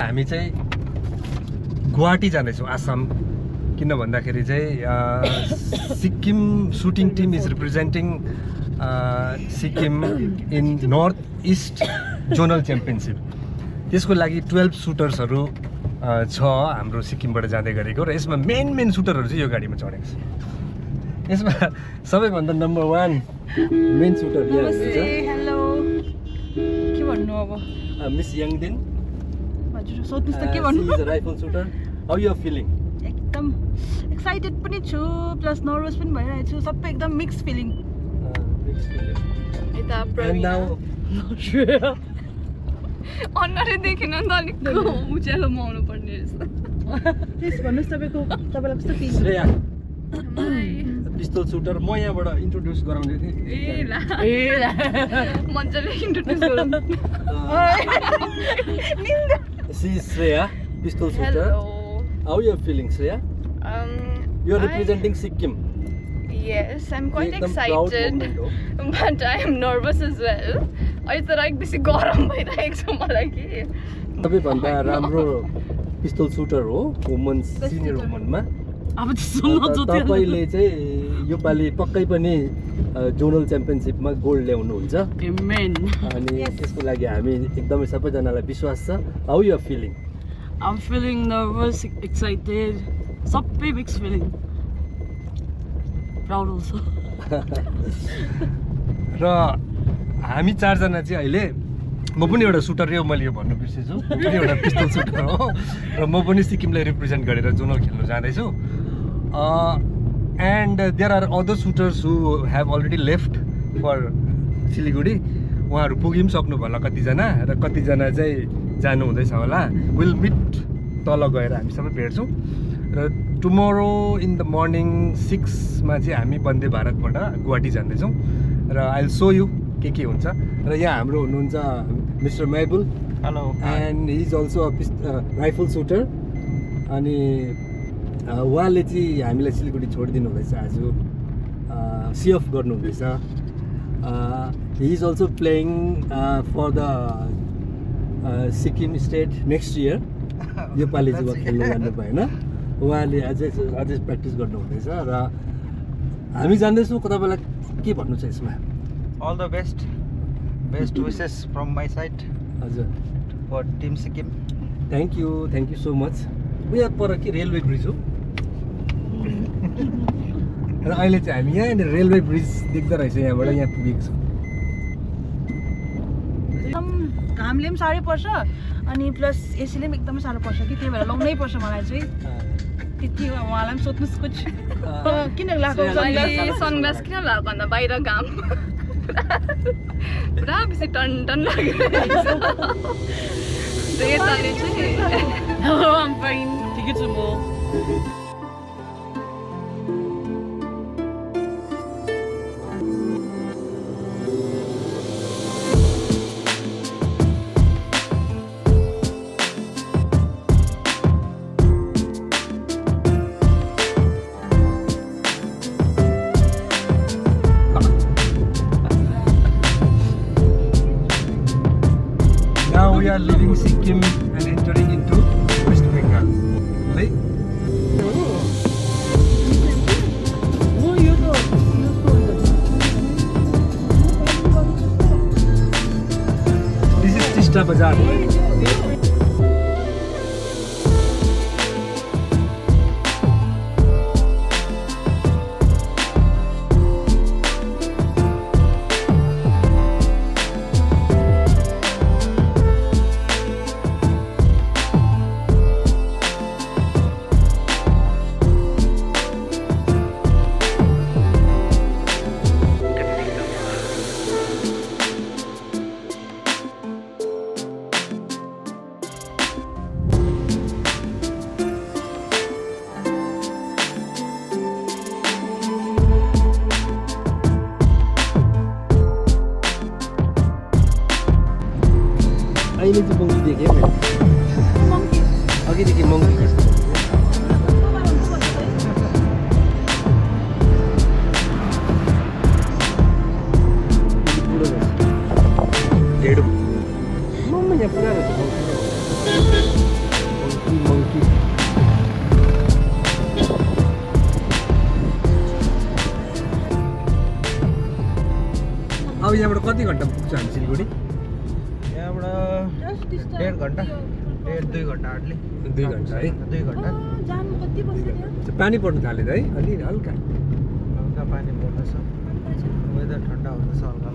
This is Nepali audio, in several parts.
हामी चाहिँ गुवाहाटी जाँदैछौँ आसाम किन भन्दाखेरि चाहिँ Sikkim shooting team is representing Sikkim in north east zonal championship त्यसको लागि 12 सुटर्सहरू छ हाम्रो सिक्किमबाट जाँदै गरेको र यसमा मेन सुटरहरू चाहिँ यो गाडीमा चढेको छ यसमा सबैभन्दा नम्बर 1 मेन सुटर यहाँ हुनुहुन्छ हेलो के भन्नु अब मिस याङदेन हजुर सोध्नुस् त के भन्नु she is a rifle shooter how you are feeling एकदम एक्साइटेड पनि छु प्लस नर्भस पनि भइरहेको छु सबै एकदम मिक्स फिलिङ यता And प्रवीणा now अनुहारै देखेन नि त अलिक उज्यालोमा आउनु पर्ने रहेछ प्लिज भन्नुहोस् तपाईँलाई कस्तो फिल श्रेया पिस्तोल सुटर म यहाँबाट इन्ट्रोड्युस गराउँदै थिएँ ए ला मजाले इन्ट्रोड्युस गरौँ she is Shreya pistol shooter hello how you are feeling Shreya you are representing Sikkim Yes, I'm quite एकदम proud excited, moment हो। but I am nervous as well. अहिले त लाइक बेसी गरम भइरहेको छ मलाई कि सबैभन्दा राम्रो पिस्तोल सुटर हो वुमन्स सिनियर वुमनमा अब सुन्नु तपाईँले चाहिँ योपालि पक्कै पनि जोनल च्याम्पियनसिपमा गोल्ड ल्याउनुहुन्छ एमेन अनि त्यसको लागि हामी एकदमै सबैजनालाई विश्वास छ how you are feeling I'm feeling nervous, excited, सबै मिक्स फिलिङ प्राउड अल्सो र हामी चारजना चाहिँ अहिले म पनि एउटा सुटर हो मैले यो भन्नु बिर्सेछु म पनि एउटा पिस्तोल सुटर हो र म पनि सिक्किमलाई रिप्रेजेन्ट गरेर जोनल खेल्नु जाँदैछु and there are other shooters who have already left for Siliguri उहाँहरू पुगि पनि सक्नु होला कतिजना र कतिजना चाहिँ जानु हुँदैछ होला विल मिट तल गएर हामी सबै भेट्छौँ र टुमोरो इन द मर्निङ 6मा चाहिँ हामी वन्दे भारतबाट गुवाहाटी जाँदैछौँ र आई विल सो यु के हुन्छ र यहाँ हाम्रो हुनुहुन्छ mister Mahbul hello and he is also rifle shooter अनि उहाँले चाहिँ हामीलाई सिलगढी छोडिदिनु हुँदैछ आज सिएफ गर्नुहुँदैछ he is also playing for the Sikkim state next year योपालि चाहिँ खेल्नु जानु भएन उहाँले अझै प्र्याक्टिस गर्नुहुँदैछ र हामी जान्दैछौँ तपाईँलाई के भन्नु छ यसमा all the best wishes from my side हजुर for team Sikkim thank you so much उयो पर के रेलवे ब्रिज हो र अहिले चाहिँ हामी यहाँ रेलवे ब्रिज देख्दो रहेछ यहाँबाट यहाँ पुगेको छौँ एकदम घामले पनि साह्रै पर्छ अनि प्लस एसीले पनि एकदमै साह्रो पर्छ कि त्यही भएर लाउनै पर्छ मलाई चाहिँ त्यति हो उहाँलाई पनि सोध्नुहोस् कुछ किन लगाएको मैले सनग्लास किन लगाएको भन्दा बाहिर घाम पुरा बेसी टन लागिरहेको छ यताले चाहिँ ठिकै छु म Now we are leaving Sikkim and entering into West Bengal. Right? This is Tista Bazaar. यहाँबाट कति घन्टा पुग्छ हामी सिलगढी? यहाँबाट 1.5 घन्टा 1-2 घन्टा हार्डली 2 घन्टा है? 2 घन्टा जानु कति बस्यो त्यहाँ? पानी पर्नु थाल्यो त है अलि हल्का हल्का पानी पर्दैछ वेदर ठन्डा हुँदैछ हल्का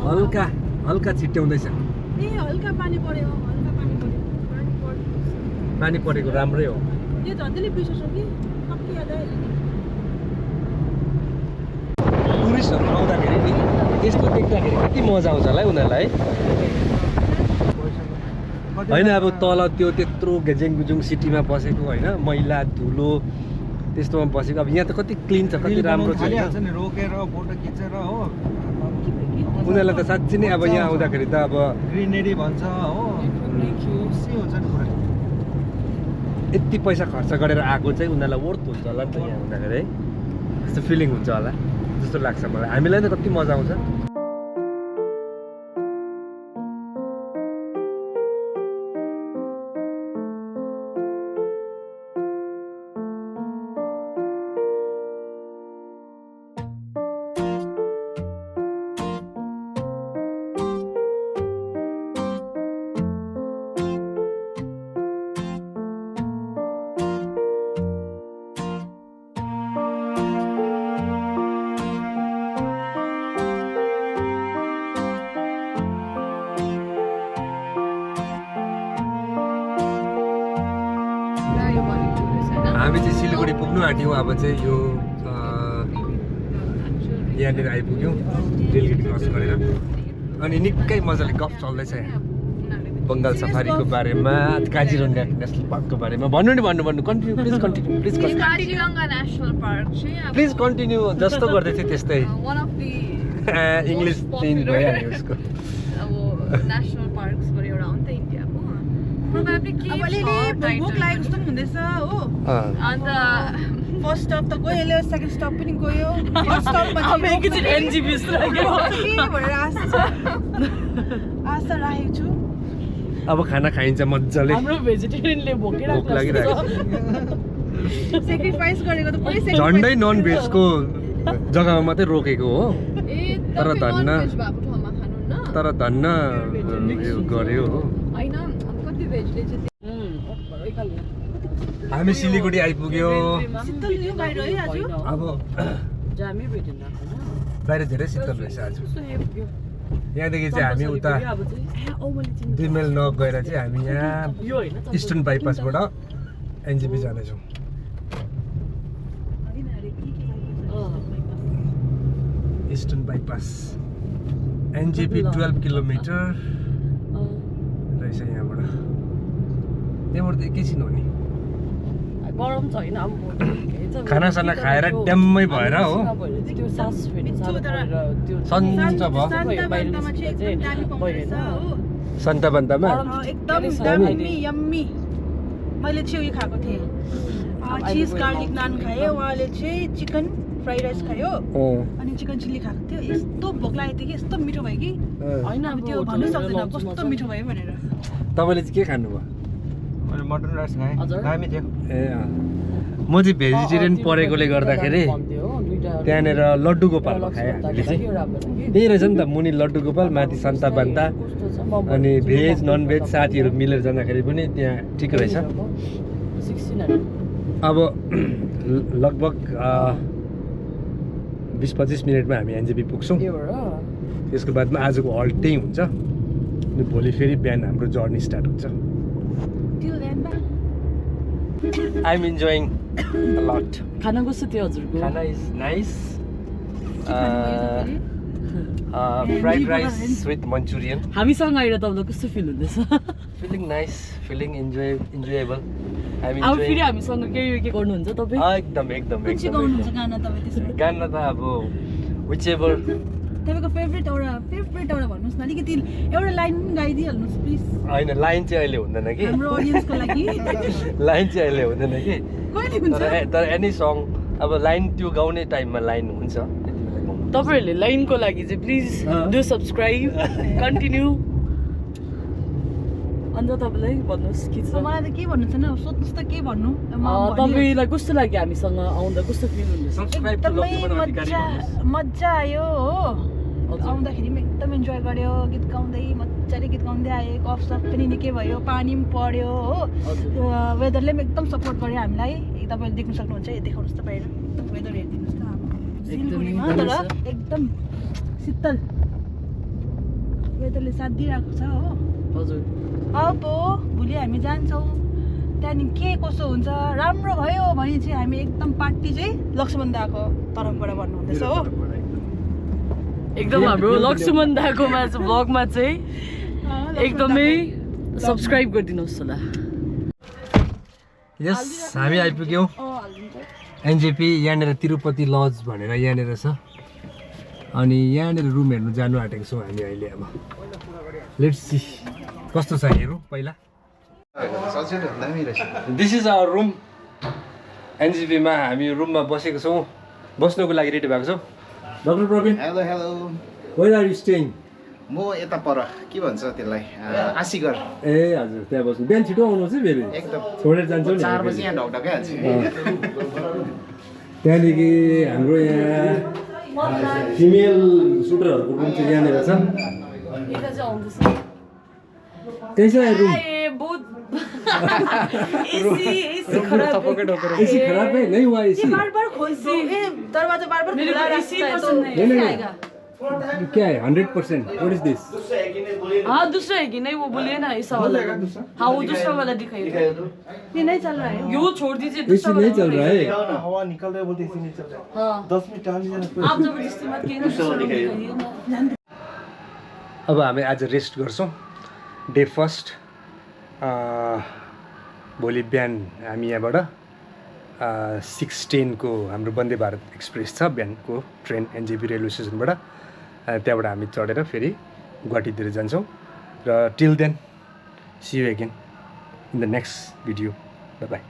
हल्का हल्का छिट्याउँदैछ। ए हल्का पानी पर्यो हल्का पानी पर्यो पानी परेको राम्रै हो। यो झन्डैले बिर्सो कि कति याद आयो टुरिस्टहरू आउँदाखेरि नि यस्तो देख्दाखेरि कति मजा आउँछ होला है उनीहरूलाई होइन। अब तल त्यो त्यत्रो गेजेङ गुजुङ सिटीमा बसेको होइन, मैला धुलो त्यस्तोमा बसेको। अब यहाँ त कति क्लिन छ, कति राम्रो छ हालिहाल्छ नि रोकेर फोटो खिचेर हो। उनीहरूलाई त साँच्चै नै अब यहाँ आउँदाखेरि त अब ग्रिनेरी भन्छ हो, खुसी हुन्छ नि पुरा। यति पैसा खर्च गरेर आएको चाहिँ उनीहरूलाई वर्थ हुन्छ होला नि त यहाँ आउँदाखेरि है, त्यस्तो फिलिङ हुन्छ होला जस्तो लाग्छ मलाई। हामीलाई त कति मजा आउँछ। हामी चाहिँ सिलगढी पुग्नु आँट्यौँ। अब चाहिँ यो यहाँनिर आइपुग्यौँ रेलगेट क्रस गरेर। अनि निकै मजाले गफ चल्दैछ यहाँ बङ्गाल सफारीको बारेमा, काजिरङ्गा नेसनल पार्कको बारेमा। भन्नु नि भन्नु continue please continue please Kaziranga national park चाहिँ प्लिज कन्टिन्यू जस्तो गर्दै थियो त्यस्तै one of the English change भइहाल्यो उसको। अब नेसनल पार्क्सबाट एउटा हो नि त इन्डियाको। प्रोबेबली के अब अलिअलि भोक लागेको जस्तो पनि हुँदैछ हो। अन्त फर्स्ट स्टप त गयो, सेकेन्ड स्टप पनि गयो, फर्स्ट स्टपमा अब एकैचोटि एनजेपी भनेर आशा राखेको छु। अब खाना खाइन्छ मजाले, हाम्रो भेजिटेरियनले भोक लागिरहेको छ। सेक्रिफाइस गरेको त पुरै झन्डै नन भेजको जग्गामा मात्रै रोकेको हो, तर धन्न तर धन्न यो गर्यो हो। हैन कति भेजले चाहिँ हामी सिलगढी आइपुग्यो। शीतल यो बाहिर है आज। अब जामै भेटेन बाहिर धेरै शीतल रहेछ आज। यहाँदेखि चाहिँ हामी उता 2 माइल नक गएर चाहिँ हामी यहाँ इस्टर्न बाइपासबाट एनजेपी जानेछौँ। इस्टर्न बाइपास एनजेपी 12 किलोमिटर रहेछ यहाँबाट। त्यहाँबाट त एकैछिन हो नि। गरम छैन अब खानासाना खाएर ड्याम्मै भएर हो त्यो सास फेर्ने साह्रो परेर त्यो सन्च भयो। सान्ताबान्तामा चाहिँ एकदम दामी पाउँदो रहेछ हो। सन्ताबान्तामा एकदम दामी यम्मी। मैले चाहिँ उयो खाएको थिएँ, चिज गार्लिक नान खाएँ, उहाँले चाहिँ चिकन फ्राइड राइस खायो अनि चिकन चिल्ली खाएको थियो। यस्तो भोक लागेको थियो कि यस्तो मिठो भयो कि होइन अब त्यो भन्नु सक्दैन कस्तो मिठो भयो भनेर। तपाईँले चाहिँ के खानुभयो? मैले मटन राइस खाएँ, दामी थियो। ए म चाहिँ भेजिटेरियन परेकोले गर्दाखेरि त्यहाँनिर लड्डु गोपाल खाएँ हामीले चाहिँ। त्यही रहेछ नि त, मुनि लड्डु गोपाल, माथि सन्ताबान्ता। अनि भेज नन भेज साथीहरू मिलेर जाँदाखेरि पनि त्यहाँ ठिक रहेछ। अब लगभग 20-25 मिनटमा हामी एनजेपी पुग्छौँ। त्यसको बादमा आजको हल्ट त्यही हुन्छ। अनि भोलि फेरि बिहान हाम्रो जर्नी स्टार्ट हुन्छ। I'm enjoying a lot. खाना कस्तो थियो हजुरको? Khana is nice. Fried rice with Manchurian. हामीसँग आएर तपाईँलाई कस्तो फिल हुँदैछ? Feeling nice, feeling enjoyable. I'm अब फेरि enjoying. हामीसँग के गर्नुहुन्छ तपाईँ? एकदम एकदम कुन चाहिँ एकदम गाउनुहुन्छ गाना तपाईँ त्यसमा? गाना त अब whichever. तपाईँको फेभरेट एउटा भन्नुहोस् न, अलिकति एउटा लाइन पनि गाइदिइहाल्नुहोस् प्लिज होइन लाइन चाहिँ अहिले हुँदैन कि, हाम्रो अडियन्सको लागि। लाइन चाहिँ अहिले हुँदैन कि। कहिले हुन्छ? तर एनी सङ अब लाइन त्यो गाउने टाइममा लाइन हुन्छ। तपाईँहरूले लाइनको लागि चाहिँ प्लिज डु सब्सक्राइब कन्टिन्यू। अन्त तपाईँलाई भन्नुहोस् के छ? मलाई त के भन्नु छैन, सोध्नुहोस् त के भन्नु। तपाईँलाई कस्तो लाग्यो हामीसँग आउँदा, कस्तो फिल हुँदैछ? सब्सक्राइब टु एकदमै लक्ष्मण अधिकारी भन्नुहोस्। मजा आयो हो। आउँदाखेरि पनि एकदम इन्जोय गऱ्यो गीत गाउँदै मजाले गीत गाउँदै आयो गफ सफ पनि निकै भयो पानी पनि पऱ्यो हो वेदरले पनि एकदम सपोर्ट गर्यो हामीलाई तपाईँले देख्न सक्नुहुन्छ देखाउनुहोस् त बाहिर वेदर हेरिदिनुहोस् न सिलगढीमा तर एकदम शीतल वेदरले साथ दिइरहेको छ हो हजुर अब भोलि हामी जान्छौँ त्यहाँदेखि के कसो हुन्छ राम्रो भयो भने चाहिँ हामी एकदम पार्टी चाहिँ लक्ष्मण दाको तर्फबाट भन्नुहुँदैछ हो एकदम हाम्रो लक्ष्मण दाकोमा ब्लगमा चाहिँ एकदमै सब्सक्राइब गरिदिनुहोस् होला यस हामी आइपुग्यौँ एनजेपी यहाँनिर तिरुपति लज भनेर यहाँनिर छ अनि यहाँनिर रुम हेर्नु जानु आँटेको छौँ हामी अहिले अब लेट्स सी कस्तो छ हेरौँ पहिला दिस इज आवर रुम एनजेपीमा हामी रुममा बसेको छौँ बस्नुको लागि रेडी भएको छौँ doctor Praveen hello hello where are you staying म यता पर के भन्छ त्यसलाई आशीगर ए हजुर त्यहाँ बस्नु बिहान छिटो आउनुहोस् है फेरि एकदम छोडेर जान्छौँ नि 4 बजी यहाँ ढकढकै हाल्छ त्यहाँदेखि हाम्रो यहाँ फिमेल सुटरहरूको रुम चाहिँ यहाँनिर छ यता चाहिँ आउँदैछ त्यही छ रुम एसी खराब एसी खराब है नहीं हुआ एसी बार खोल्छु दरवाजा बार खुला एसी राख्छ पसंद नहीं नहीं, नहीं। आएगा क्या है 100% व्हाट इज दिस हाँ दूसरा है कि नहीं वो बोलिए ना ऐसा वाला हाँ वो दूसरा वाला दिखाइए ये नहीं चल रहा है यो छोड़ दीजिए एसी दूसरा नहीं वाला चल रहा है हवा निकल रहा है बोलते इसी नहीं चल रहा है हाँ 10 मिनट टाइम देना आप जबरदस्ती मत कीजिए दूसरा वाला दिखाइए ना अब हामी आज रेस्ट गर्छौँ डे फर्स्ट भोलि बिहान हामी यहाँबाट 6:10 को हाम्रो वन्दे भारत एक्सप्रेस छ बिहानको ट्रेन एनजेपी रेलवे स्टेसनबाट त्यहाँबाट हामी चढेर फेरि गुवाहाटीतिर जान्छौँ र till then see you again in the next video bye by